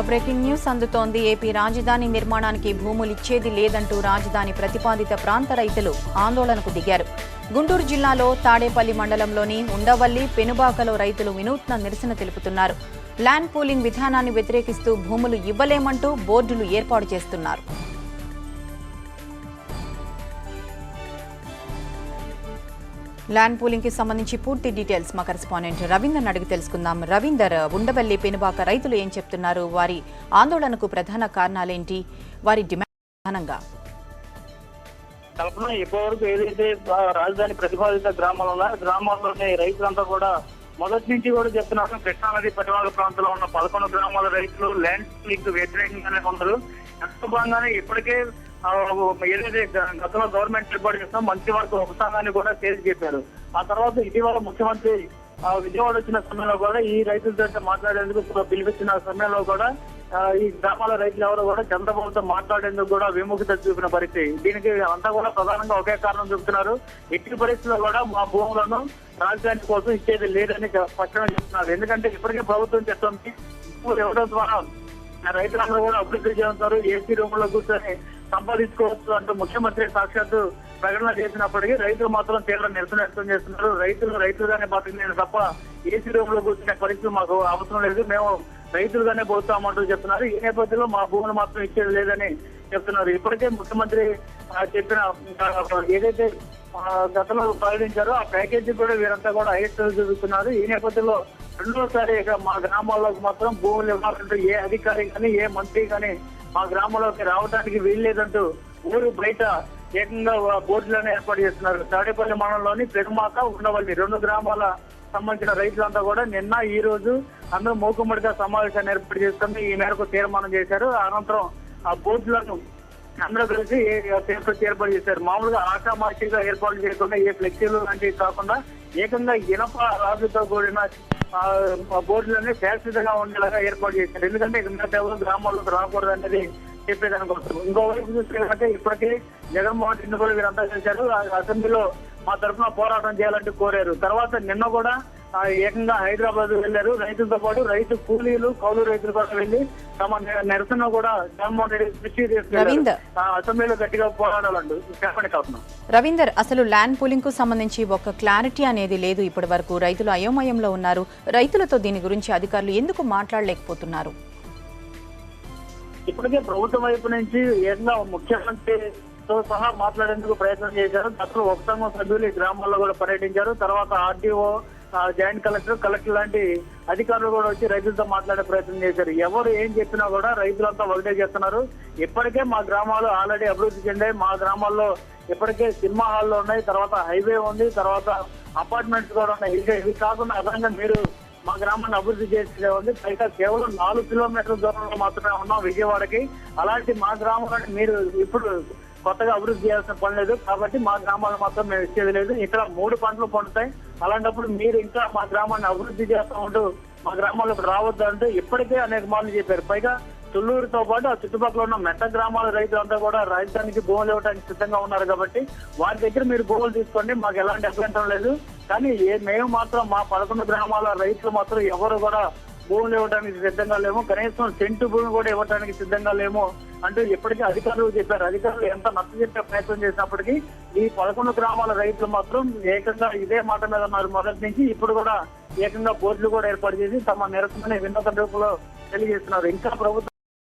Breaking news అందుతోంది. AP రాజధాని నిర్మాణానికి భూములు ఇచ్చేది లేదంటూ రాజధాని ప్రతిపాదిత ప్రాంత రైతులు ఆందోళనకు దిగారు. గుంటూరు జిల్లాలో తాడేపల్లి మండలంలోని ఉండవల్లి, పెనుబాకలో రైతులు వినూత్న నిరసన తెలుపుతున్నారు. ల్యాండ్ పూలింగ్ విధానాన్ని వ్యతిరేకిస్తూ భూములు ఇవ్వలేమంటూ బోర్డులు ఏర్పాటు చేస్తున్నారు. ల్యాండ్ పూలింగ్ కి సంబంధించి పూర్తి డీటెయిల్స్ మా కరెస్పాండెంట్ రవీందర్ అడిగి తెలుసుకుందాం. రవీందర్, ఉండవల్లి, పెనుబాక రైతులు ఏం చెప్తున్నారు? వారి ఆందోళనకు ప్రధాన కారణాలేంటి? వారి డిమాండ్ ప్రధానంగా కల్పన ఇప్పటివరకు ఏదైతే రాజధాని ప్రతిపాదిత గ్రామాల్లోనే రైతులంతా కూడా మొదటి నుంచి కూడా చెప్తున్నారు. కృష్ణానది పరివాహక ప్రాంతంలో ఉన్న 11 గ్రామాల రైతులు ల్యాండ్ పూలింగ్ వ్యతిరేకంగానే ఉన్నారు. ఎంతో భాగంగానే ఇప్పటికే ఏదైతే గతంలో గవర్నమెంట్ ఏర్పాటు చేస్తున్నా మంచి వరకు ఉపసంఘాన్ని కూడా తేల్చి చెప్పారు. ఆ తర్వాత ఇటీవల ముఖ్యమంత్రి విజయవాడ వచ్చిన సమయంలో కూడా ఈ రైతులతో మాట్లాడేందుకు పిలిపించిన సమయంలో కూడా ఈ గ్రామాల రైతులు ఎవరు కూడా చంద్రబాబుతో మాట్లాడేందుకు కూడా విముఖత చూపిన పరిస్థితి. దీనికి అంతా కూడా ప్రధానంగా ఒకే కారణం చెబుతున్నారు. ఎట్టి పరిస్థితుల్లో కూడా మా భూములను రాజధాని కోసం ఇచ్చేది లేదని స్పష్టంగా చెప్తున్నారు. ఎందుకంటే ఇప్పటికే ప్రభుత్వం చెప్తుంది భూములు ఇవ్వడం ద్వారా రైతులందరూ కూడా అభివృద్ధి చేస్తారు, ఏసీ రూమ్ లో కూర్చొని సంపాదించుకోవచ్చు అంటూ ముఖ్యమంత్రి సాక్షాత్తు ప్రకటన చేసినప్పటికీ రైతులు మాత్రం తీవ్ర నిరసన వ్యక్తం చేస్తున్నారు. రైతులుగానే బతికిన తప్ప ఏసీ రూమ్ లో కూర్చునే పరిస్థితి మాకు అవసరం లేదు, మేము రైతులుగానే పోతామంటూ చెప్తున్నారు. ఈ నేపథ్యంలో మా భూములు మాత్రం ఇచ్చేది లేదని చెప్తున్నారు. ఇప్పటికే ముఖ్యమంత్రి చెప్పిన ఏదైతే గతంలో ప్రకటించారో ఆ ప్యాకేజీ కూడా వీరంతా కూడా అయిష్టలు చూపిస్తున్నారు. ఈ నేపథ్యంలో రెండోసారి ఇక మా గ్రామాల్లోకి మాత్రం భూములు ఇవ్వాలంటూ ఏ అధికారి కానీ ఏ మంత్రి కానీ మా గ్రామంలోకి రావడానికి వీల్లేదంటూ ఊరు బయట ఏకంగా బోర్డులను ఏర్పాటు చేస్తున్నారు. తాడేపల్లి మండలంలోని పెనుమాక, ఉండవల్లి 2 గ్రామాల సంబంధించిన రైతులంతా కూడా నిన్న ఈ రోజు అందరూ మూకుమ్మడిగా సమావేశాన్ని ఏర్పాటు చేసుకుని ఈ మేరకు తీర్మానం చేశారు. అనంతరం ఆ బోర్డులను అందరూ కలిసి ఏర్పాటు చేశారు. మామూలుగా ఆషామాషిగా ఏర్పాటు చేయకుండా ఏ ఫ్లెక్సీలు లాంటివి కాకుండా ఏకంగా ఇనప రాజుతో కూడిన బోర్డులన్నీ శాశ్వతంగా ఉండేలాగా ఏర్పాటు చేశారు. ఎందుకంటే మిగతా గ్రామాల్లోకి రాకూడదు అనేది చెప్పేదానికోసం. ఇంకోవైపు చూస్తే ఇప్పటికే జగన్మోహన్ రెడ్డి కూడా వీరంతా చేశారు. అసెంబ్లీలో మా తరఫున పోరాటం చేయాలంటూ కోరారు. తర్వాత నిన్న కూడా ఏకంగా హైదరాబాద్ వెళ్లారు. రైతులతో పాటు రైతు కూలీలు, కౌలు రైతులు కూడా వెళ్లి తమ నిరసన కూడా జగన్మోహన్ రెడ్డి దృష్టి తీసుకెళ్లారు. అసెంబ్లీలో గట్టిగా పోరాడాలంటూ చెప్పండి కల్పన. రవీందర్, అసలు ల్యాండ్ పూలింగ్ కు సంబంధించి ఒక క్లారిటీ అనేది లేదు. ఇప్పటి వరకు రైతులు అయోమయంలో ఉన్నారు. రైతులతో దీని గురించి అధికారులు ఎందుకు మాట్లాడలేకపోతున్నారు? ఇప్పటికే ప్రభుత్వం వైపు నుంచి ఏకంగా ముఖ్యమంత్రితో సహా మాట్లాడేందుకు ప్రయత్నం చేశారు. గతంలో ఉపసంఘం సభ్యులు ఈ గ్రామాల్లో కూడా పర్యటించారు. తర్వాత ఆర్డీఓ, జాయింట్ కలెక్టర్ లాంటి అధికారులు కూడా వచ్చి రైతులతో మాట్లాడే ప్రయత్నం చేశారు. ఎవరు ఏం చెప్పినా కూడా రైతులంతా ఒకటే చేస్తున్నారు. ఇప్పటికే మా గ్రామాలు ఆల్రెడీ అభివృద్ధి చెందాయి. మా గ్రామాల్లో ఇప్పటికే సినిమా హాల్లో ఉన్నాయి, తర్వాత హైవే ఉంది, తర్వాత అపార్ట్మెంట్స్ కూడా ఉన్నాయి. ఇవి కాకుండా అదనంగా మీరు మా గ్రామాన్ని అభివృద్ధి చేసే ఉంది. పైగా కేవలం 4 కిలోమీటర్ల దూరంలో మాత్రమే ఉన్నాం విజయవాడకి. అలాంటి మా గ్రామాన్ని మీరు ఇప్పుడు కొత్తగా అభివృద్ధి చేయాల్సిన పని లేదు, కాబట్టి మా గ్రామాలు మాత్రం మేము ఇచ్చేది లేదు. ఇక్కడ 3 పంటలు పండుతాయి. అలాంటప్పుడు మీరు ఇంకా మా గ్రామాన్ని అభివృద్ధి చేస్తా ఉంటూ మా గ్రామాలకు రావద్దు అంటూ ఇప్పటికే అనేక మార్లు చెప్పారు. పైగా తుళ్ళూరుతో పాటు ఆ చుట్టుపక్కల ఉన్న మెట్ట గ్రామాల రైతులంతా కూడా రాజధానికి భూములు ఇవ్వడానికి సిద్ధంగా ఉన్నారు. కాబట్టి వారి దగ్గర మీరు భూములు తీసుకోండి, మాకు ఎలాంటి అభ్యంతరం లేదు. కానీ మేము మాత్రం మా 11 గ్రామాల రైతులు మాత్రం ఎవరు కూడా భూములు ఇవ్వడానికి సిద్ధంగా లేము, కనీసం సెంటు భూమి కూడా ఇవ్వడానికి సిద్ధంగా లేము అంటూ ఇప్పటికీ అధికారులు చెప్పారు. అధికారులు ఎంత నచ్చ చెప్పే ప్రయత్నం చేసినప్పటికీ ఈ 11 గ్రామాల రైతులు మాత్రం ఏకంగా ఇదే మాట మీద ఉన్నారు మొదటి నుంచి. ఇప్పుడు కూడా ఏకంగా బోర్డులు కూడా ఏర్పాటు చేసి తమ నిరసనని వినూత్న రూపంలో తెలియజేస్తున్నారు. ఇంకా ప్రభుత్వం